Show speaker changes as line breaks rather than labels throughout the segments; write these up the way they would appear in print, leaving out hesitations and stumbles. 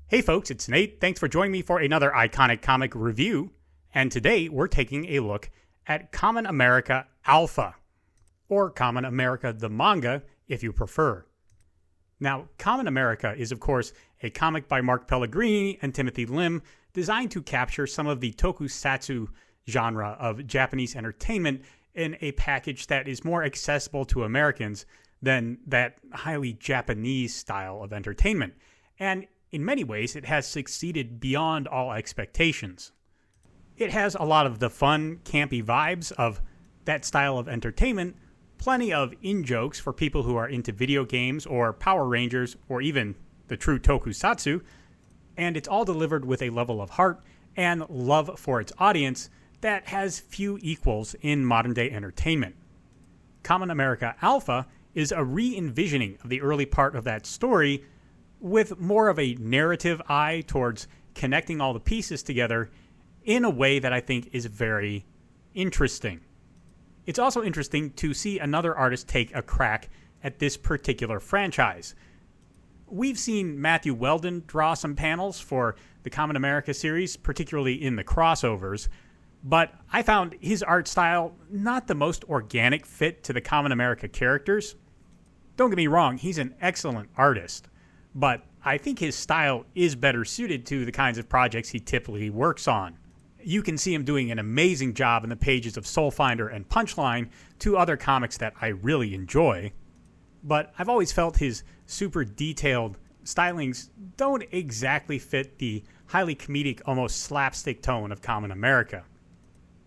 Hey folks, it's Nate. Thanks for joining me for another iconic comic review. And today we're taking a look at Kamen America Alpha, or Kamen America the manga if you prefer. Now, Kamen America is of course a comic by Mark Pellegrini and Timothy Lim designed to capture some of the tokusatsu genre of Japanese entertainment in a package that is more accessible to Americans than that highly Japanese style of entertainment. And in many ways, it has succeeded beyond all expectations. It has a lot of the fun, campy vibes of that style of entertainment, plenty of in-jokes for people who are into video games or Power Rangers or even the true tokusatsu, and it's all delivered with a level of heart and love for its audience that has few equals in modern-day entertainment. Kamen America Alpha is a re-envisioning of the early part of that story with more of a narrative eye towards connecting all the pieces together in a way that I think is very interesting. It's also interesting to see another artist take a crack at this particular franchise. We've seen Matthew Weldon draw some panels for the Kamen America series, particularly in the crossovers, but I found his art style not the most organic fit to the Kamen America characters. Don't get me wrong, he's an excellent artist, but I think his style is better suited to the kinds of projects he typically works on. You can see him doing an amazing job in the pages of Soulfinder and Punchline, two other comics that I really enjoy. But I've always felt his super detailed stylings don't exactly fit the highly comedic, almost slapstick tone of Kamen America.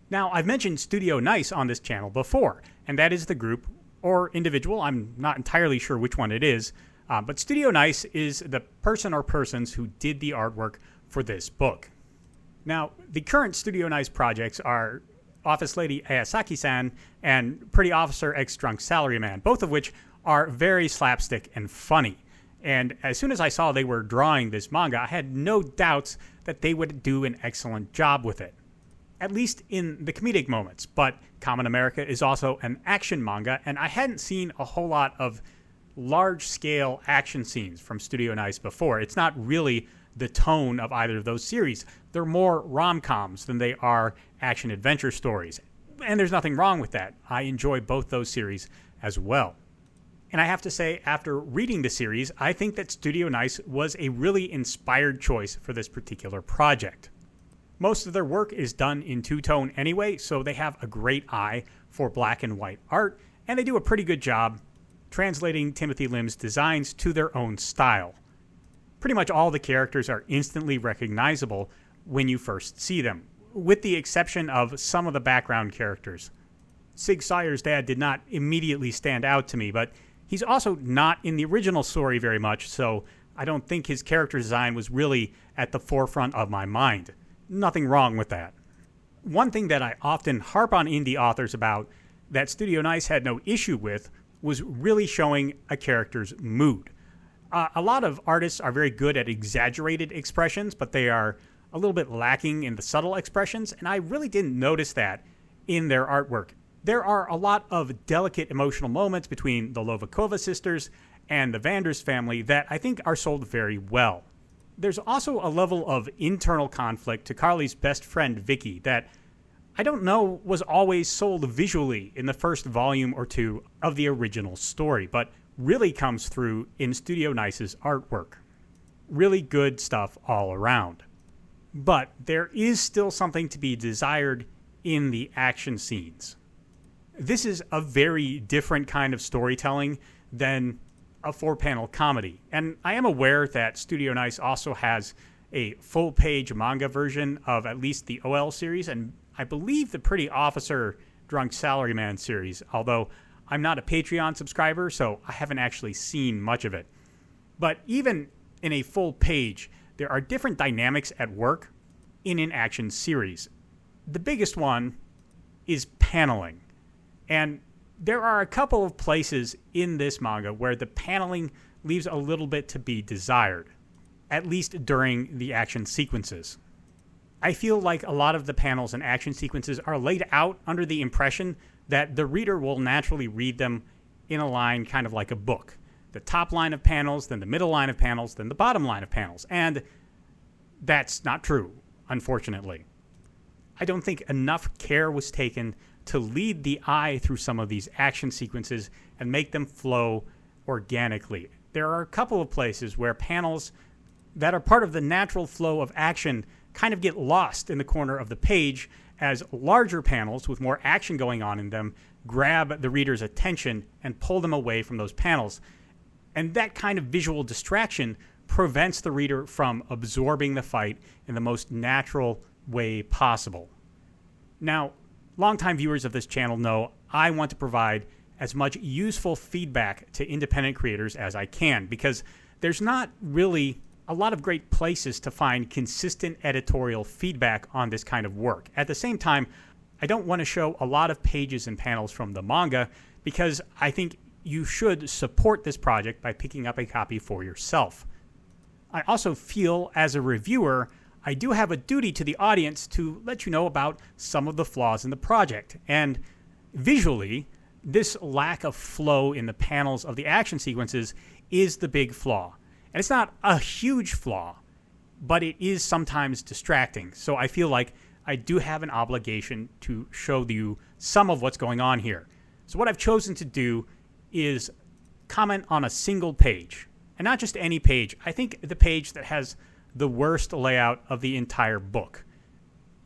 Now, I've mentioned Studio Nice on this channel before, and that is the group or individual, I'm not entirely sure which one it is, but Studio Nice is the person or persons who did the artwork for this book. Now, the current Studio Nice projects are Office Lady Ayasaki-san and Pretty Officer X Drunk Salaryman, both of which are very slapstick and funny. And as soon as I saw they were drawing this manga, I had no doubts that they would do an excellent job with it, at least in the comedic moments. But Kamen America is also an action manga, and I hadn't seen a whole lot of large-scale action scenes from Studio Nice before. It's not really the tone of either of those series. They're more rom-coms than they are action-adventure stories. And there's nothing wrong with that. I enjoy both those series as well. And I have to say, after reading the series, I think that Studio Nice was a really inspired choice for this particular project. Most of their work is done in two-tone anyway, so they have a great eye for black and white art, and they do a pretty good job translating Timothy Lim's designs to their own style. Pretty much all the characters are instantly recognizable when you first see them, with the exception of some of the background characters. Sig Sawyer's dad did not immediately stand out to me, but he's also not in the original story very much, so I don't think his character design was really at the forefront of my mind. Nothing wrong with that. One thing that I often harp on indie authors about that Studio Nice had no issue with was really showing a character's mood. A lot of artists are very good at exaggerated expressions, but they are a little bit lacking in the subtle expressions, and I really didn't notice that in their artwork. There are a lot of delicate emotional moments between the Lovakova sisters and the Vanders family that I think are sold very well. There's also a level of internal conflict to Carly's best friend Vicky that I don't know was always sold visually in the first volume or two of the original story, but really comes through in Studio Nice's artwork. Really good stuff all around. But there is still something to be desired in the action scenes. This is a very different kind of storytelling than a 4-panel comedy, and I am aware that Studio Nice also has a full-page manga version of at least the OL series, and I believe the Pretty Officer Drunk Salaryman series, although I'm not a Patreon subscriber, so I haven't actually seen much of it. But even in a full page, there are different dynamics at work in an action series. The biggest one is paneling. And there are a couple of places in this manga where the paneling leaves a little bit to be desired, at least during the action sequences. I feel like a lot of the panels and action sequences are laid out under the impression that the reader will naturally read them in a line kind of like a book. The top line of panels, then the middle line of panels, then the bottom line of panels. And That's not true, unfortunately. I don't think enough care was taken to lead the eye through some of these action sequences and make them flow organically. There are a couple of places where panels that are part of the natural flow of action kind of get lost in the corner of the page as larger panels with more action going on in them grab the reader's attention and pull them away from those panels. And that kind of visual distraction prevents the reader from absorbing the fight in the most natural way possible. Now, longtime viewers of this channel know I want to provide as much useful feedback to independent creators as I can, because there's not really a lot of great places to find consistent editorial feedback on this kind of work. At the same time, I don't want to show a lot of pages and panels from the manga because I think you should support this project by picking up a copy for yourself. I also feel, as a reviewer, I do have a duty to the audience to let you know about some of the flaws in the project. And visually, this lack of flow in the panels of the action sequences is the big flaw. And it's not a huge flaw, but it is sometimes distracting. So I feel like I do have an obligation to show you some of what's going on here. So what I've chosen to do is comment on a single page. And not just any page. I think the page that has the worst layout of the entire book.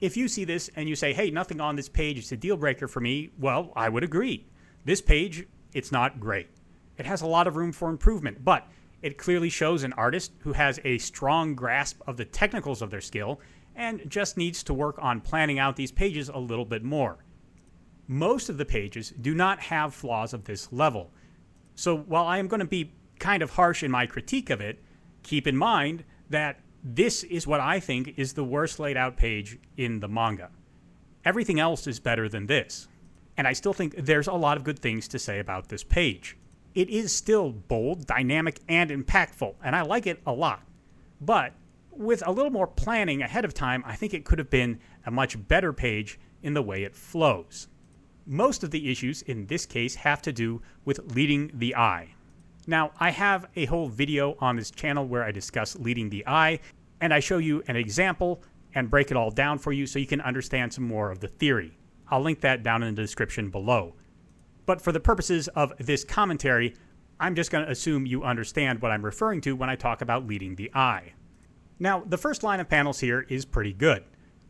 If you see this and you say, hey, nothing on this page is a deal breaker for me, well, I would agree. This page, it's not great. It has a lot of room for improvement, but it clearly shows an artist who has a strong grasp of the technicals of their skill and just needs to work on planning out these pages a little bit more. Most of the pages do not have flaws of this level. So while I am going to be kind of harsh in my critique of it, keep in mind that this is what I think is the worst laid out page in the manga. Everything else is better than this. And I still think there's a lot of good things to say about this page. It is still bold, dynamic, and impactful, and I like it a lot. But with a little more planning ahead of time, I think it could have been a much better page in the way it flows. Most of the issues in this case have to do with leading the eye. Now, I have a whole video on this channel where I discuss leading the eye, and I show you an example and break it all down for you so you can understand some more of the theory. I'll link that down in the description below. But for the purposes of this commentary, I'm just going to assume you understand what I'm referring to when I talk about leading the eye. Now, the first line of panels here is pretty good.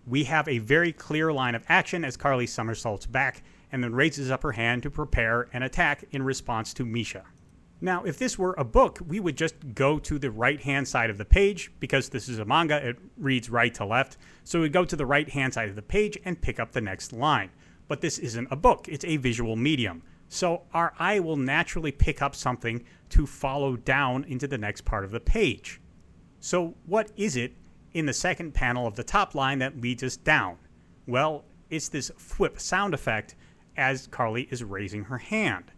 We have a very clear line of action as Carly somersaults back and then raises up her hand to prepare an attack in response to Misha. Now, if this were a book, we would just go to the right-hand side of the page. Because this is a manga, it reads right to left. So we go to the right-hand side of the page and pick up the next line. But this isn't a book, it's a visual medium. So our eye will naturally pick up something to follow down into the next part of the page. So what is it in the second panel of the top line that leads us down? Well, it's this whip sound effect as Carly is raising her hand.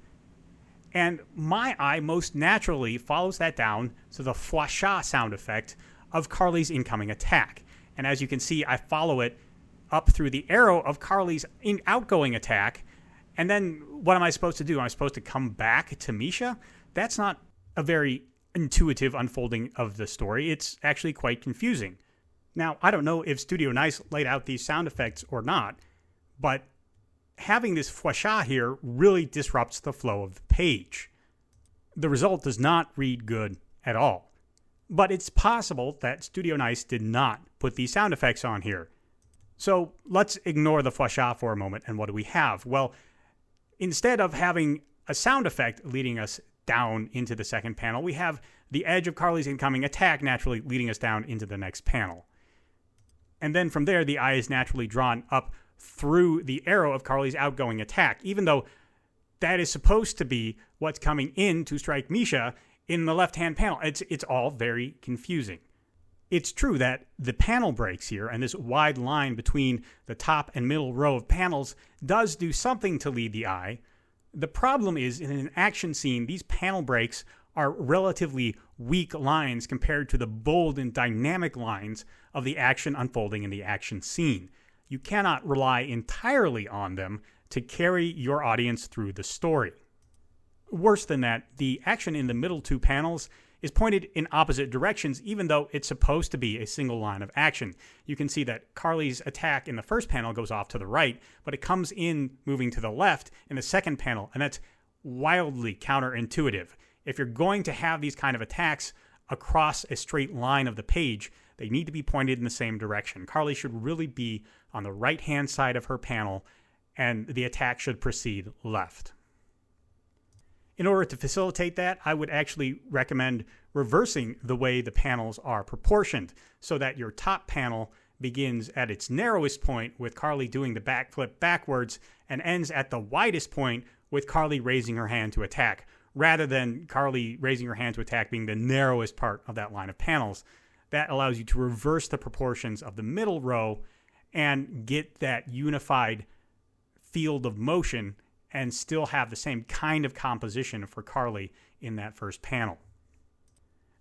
And my eye most naturally follows that down to the fwasha sound effect of Carly's incoming attack. And as you can see, I follow it up through the arrow of Carly's outgoing attack. And then what am I supposed to do? Am I supposed to come back to Misha? That's not a very intuitive unfolding of the story. It's actually quite confusing. Now, I don't know if Studio Nice laid out these sound effects or not, but having this fwasha here really disrupts the flow of the page. The result does not read good at all. But it's possible that Studio Nice did not put these sound effects on here. So let's ignore the fwasha for a moment, and what do we have? Well, instead of having a sound effect leading us down into the second panel, we have the edge of Carly's incoming attack naturally leading us down into the next panel. And then from there, the eye is naturally drawn up through the arrow of Carly's outgoing attack, even though that is supposed to be what's coming in to strike Misha in the left-hand panel. It's all very confusing. It's true that the panel breaks here, and this wide line between the top and middle row of panels does do something to lead the eye. The problem is, in an action scene, these panel breaks are relatively weak lines compared to the bold and dynamic lines of the action unfolding in the action scene. You cannot rely entirely on them to carry your audience through the story. Worse than that, the action in the middle two panels is pointed in opposite directions, even though it's supposed to be a single line of action. You can see that Carly's attack in the first panel goes off to the right, but it comes in moving to the left in the second panel, and that's wildly counterintuitive. If you're going to have these kind of attacks across a straight line of the page, they need to be pointed in the same direction. Carly should really be on the right-hand side of her panel, and the attack should proceed left. In order to facilitate that, I would actually recommend reversing the way the panels are proportioned so that your top panel begins at its narrowest point with Carly doing the backflip backwards and ends at the widest point with Carly raising her hand to attack, rather than Carly raising her hand to attack being the narrowest part of that line of panels. That allows you to reverse the proportions of the middle row and get that unified field of motion and still have the same kind of composition for Carly in that first panel.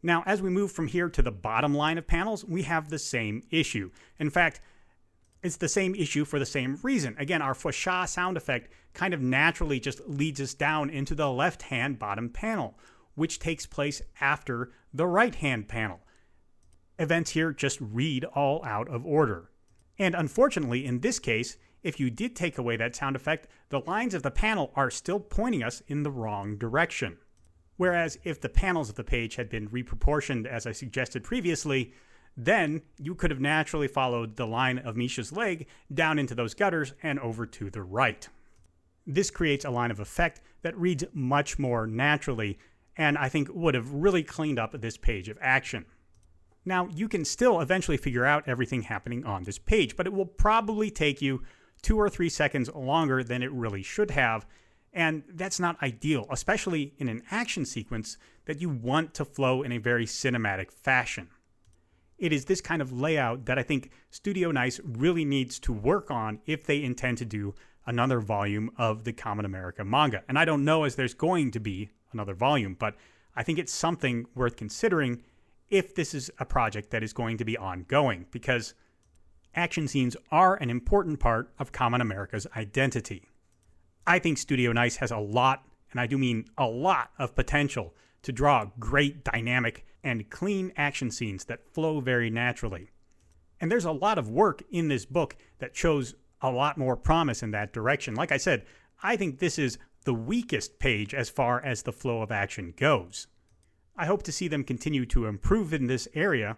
Now, as we move from here to the bottom line of panels, we have the same issue. In fact, it's the same issue for the same reason. Again, our fwasha sound effect kind of naturally just leads us down into the left-hand bottom panel, which takes place after the right-hand panel. Events here just read all out of order. And unfortunately, in this case, if you did take away that sound effect, the lines of the panel are still pointing us in the wrong direction. Whereas if the panels of the page had been reproportioned as I suggested previously, then you could have naturally followed the line of Misha's leg down into those gutters and over to the right. This creates a line of effect that reads much more naturally, and I think would have really cleaned up this page of action. Now, you can still eventually figure out everything happening on this page, but it will probably take you 2 or 3 seconds longer than it really should have, and that's not ideal, especially in an action sequence that you want to flow in a very cinematic fashion. It is this kind of layout that I think Studio Nice really needs to work on if they intend to do another volume of the Kamen America manga. And I don't know as there's going to be another volume, but I think it's something worth considering if this is a project that is going to be ongoing, because action scenes are an important part of Kamen America's identity. I think Studio Nice has a lot, and I do mean a lot, of potential to draw great, dynamic, and clean action scenes that flow very naturally. And there's a lot of work in this book that shows a lot more promise in that direction. Like I said, I think this is the weakest page as far as the flow of action goes. I hope to see them continue to improve in this area,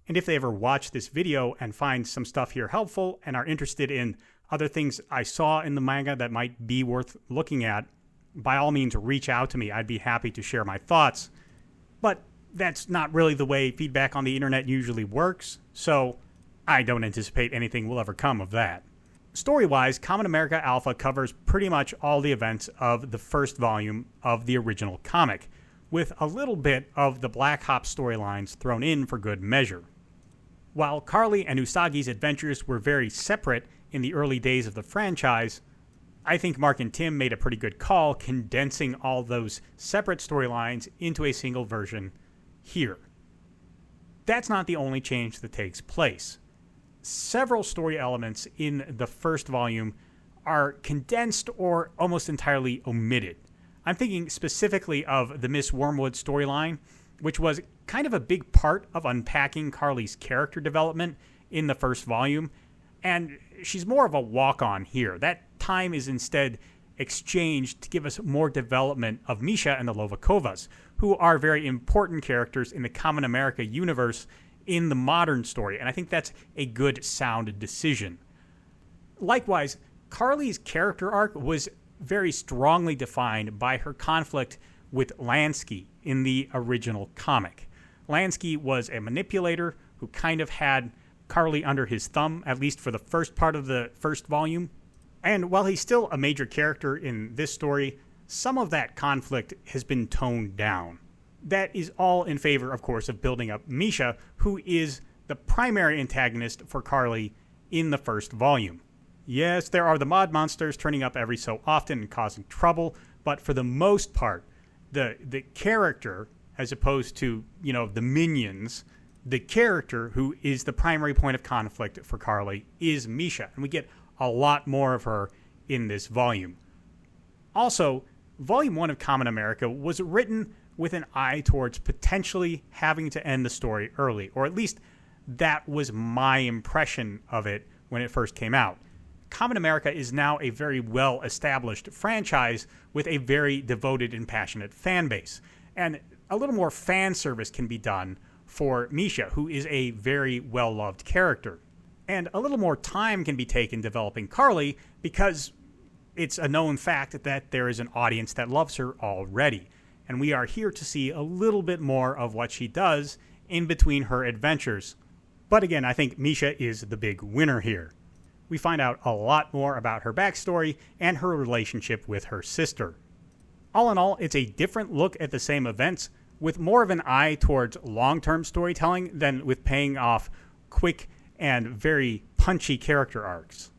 and if they ever watch this video and find some stuff here helpful and are interested in other things I saw in the manga that might be worth looking at, by all means reach out to me. I'd be happy to share my thoughts. But that's not really the way feedback on the internet usually works, so I don't anticipate anything will ever come of that. Story-wise, Kamen America Alpha covers pretty much all the events of the first volume of the original comic, with a little bit of the Black Hop storylines thrown in for good measure. While Carly and Usagi's adventures were very separate in the early days of the franchise, I think Mark and Tim made a pretty good call condensing all those separate storylines into a single version here. That's not the only change that takes place. Several story elements in the first volume are condensed or almost entirely omitted. I'm thinking specifically of the Miss Wormwood storyline, which was kind of a big part of unpacking Carly's character development in the first volume, and she's more of a walk-on here. That time is instead exchanged to give us more development of Misha and the Lovakovas, who are very important characters in the Kamen America universe in the modern story, and I think that's a good, sound decision. Likewise, Carly's character arc was very strongly defined by her conflict with Lansky in the original comic. Lansky was a manipulator who kind of had Carly under his thumb, at least for the first part of the first volume. And while he's still a major character in this story, some of that conflict has been toned down. That is all in favor, of course, of building up Misha, who is the primary antagonist for Carly in the first volume. Yes, there are the mod monsters turning up every so often and causing trouble, but for the most part, the character, as opposed to, the minions, the character who is the primary point of conflict for Carly is Misha, and we get a lot more of her in this volume. Also, Volume 1 of Kamen America was written with an eye towards potentially having to end the story early, or at least that was my impression of it when it first came out. Kamen America is now a very well-established franchise with a very devoted and passionate fan base. And a little more fan service can be done for Misha, who is a very well-loved character. And a little more time can be taken developing Carly because it's a known fact that there is an audience that loves her already. And we are here to see a little bit more of what she does in between her adventures. But again, I think Misha is the big winner here. We find out a lot more about her backstory and her relationship with her sister. All in all, it's a different look at the same events with more of an eye towards long-term storytelling than with paying off quick and very punchy character arcs.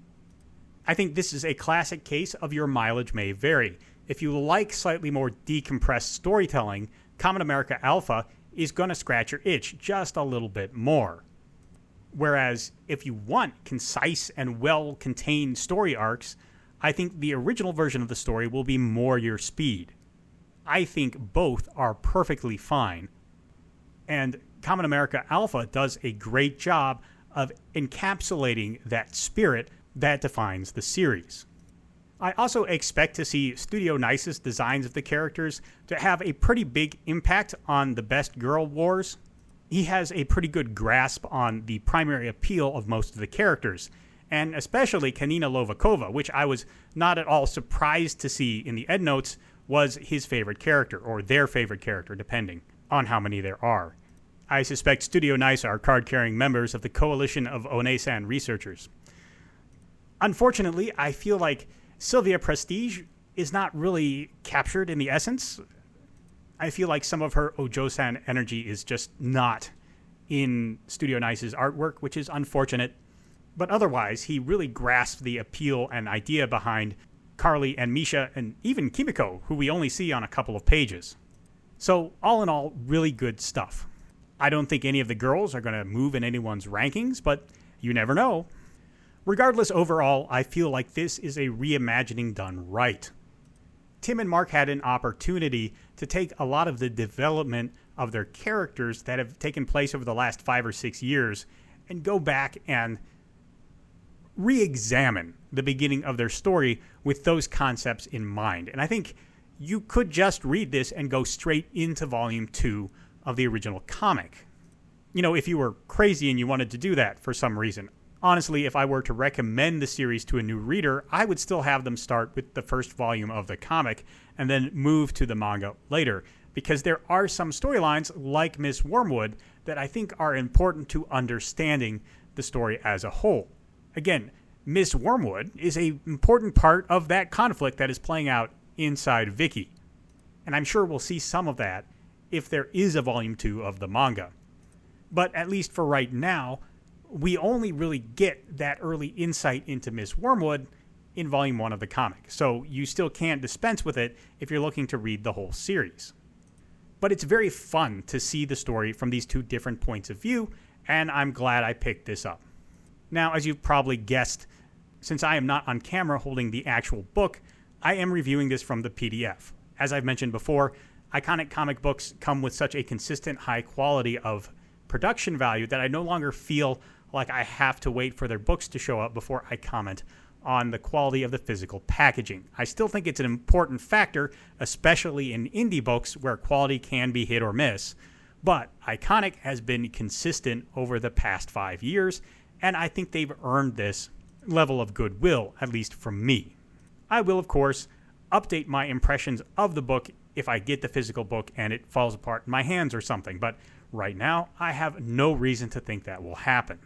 I think this is a classic case of your mileage may vary. If you like slightly more decompressed storytelling, Kamen America Alpha is going to scratch your itch just a little bit more. Whereas if you want concise and well-contained story arcs, I think the original version of the story will be more your speed. I think both are perfectly fine. And Kamen America Alpha does a great job of encapsulating that spirit that defines the series. I also expect to see Studio Nice's designs of the characters to have a pretty big impact on the Best Girl Wars. He has a pretty good grasp on the primary appeal of most of the characters, and especially Kanina Lovakova, which I was not at all surprised to see in the endnotes was his favorite character, or their favorite character, depending on how many there are. I suspect Studio Nice are card-carrying members of the coalition of Onesan researchers. Unfortunately, I feel like Sylvia Prestige is not really captured in the essence. I feel like some of her Ojo-san energy is just not in Studio Nice's artwork, which is unfortunate. But otherwise, he really grasped the appeal and idea behind Carly and Misha and even Kimiko, who we only see on a couple of pages. So all in all, really good stuff. I don't think any of the girls are going to move in anyone's rankings, but you never know. Regardless, overall, I feel like this is a reimagining done right. Tim and Mark had an opportunity to take a lot of the development of their characters that have taken place over the last 5 or 6 years and go back and re-examine the beginning of their story with those concepts in mind. And I think you could just read this and go straight into Volume 2 of the original comic. You know, if you were crazy and you wanted to do that for some reason. Honestly, if I were to recommend the series to a new reader, I would still have them start with the first volume of the comic and then move to the manga later, because there are some storylines like Miss Wormwood that I think are important to understanding the story as a whole. Again, Miss Wormwood is an important part of that conflict that is playing out inside Vicky, and I'm sure we'll see some of that if there is a volume 2 of the manga. But at least for right now, we only really get that early insight into Miss Wormwood in Volume 1 of the comic, so you still can't dispense with it if you're looking to read the whole series. But it's very fun to see the story from these two different points of view, and I'm glad I picked this up. Now, as you've probably guessed, since I am not on camera holding the actual book, I am reviewing this from the PDF. As I've mentioned before, Iconic comic books come with such a consistent high quality of production value that I no longer feel like I have to wait for their books to show up before I comment on the quality of the physical packaging. I still think it's an important factor, especially in indie books where quality can be hit or miss, but Iconic has been consistent over the past 5 years, and I think they've earned this level of goodwill, at least from me. I will, of course, update my impressions of the book if I get the physical book and it falls apart in my hands or something, but right now I have no reason to think that will happen.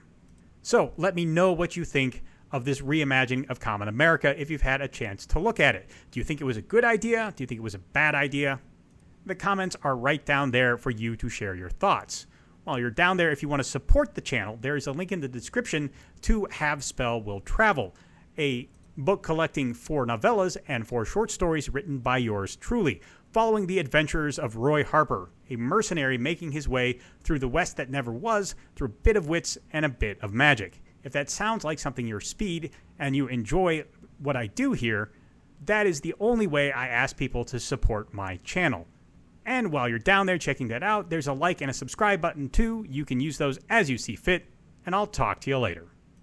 So let me know what you think of this reimagining of Kamen America if you've had a chance to look at it. Do you think it was a good idea? Do you think it was a bad idea? The comments are right down there for you to share your thoughts. While you're down there, if you want to support the channel, there is a link in the description to Have Spell Will Travel, a book collecting 4 novellas and 4 short stories written by yours truly, following the adventures of Roy Harper, a mercenary making his way through the West that never was, through a bit of wits and a bit of magic. If that sounds like something your speed and you enjoy what I do here, that is the only way I ask people to support my channel. And while you're down there checking that out, there's a like and a subscribe button too. You can use those as you see fit, and I'll talk to you later.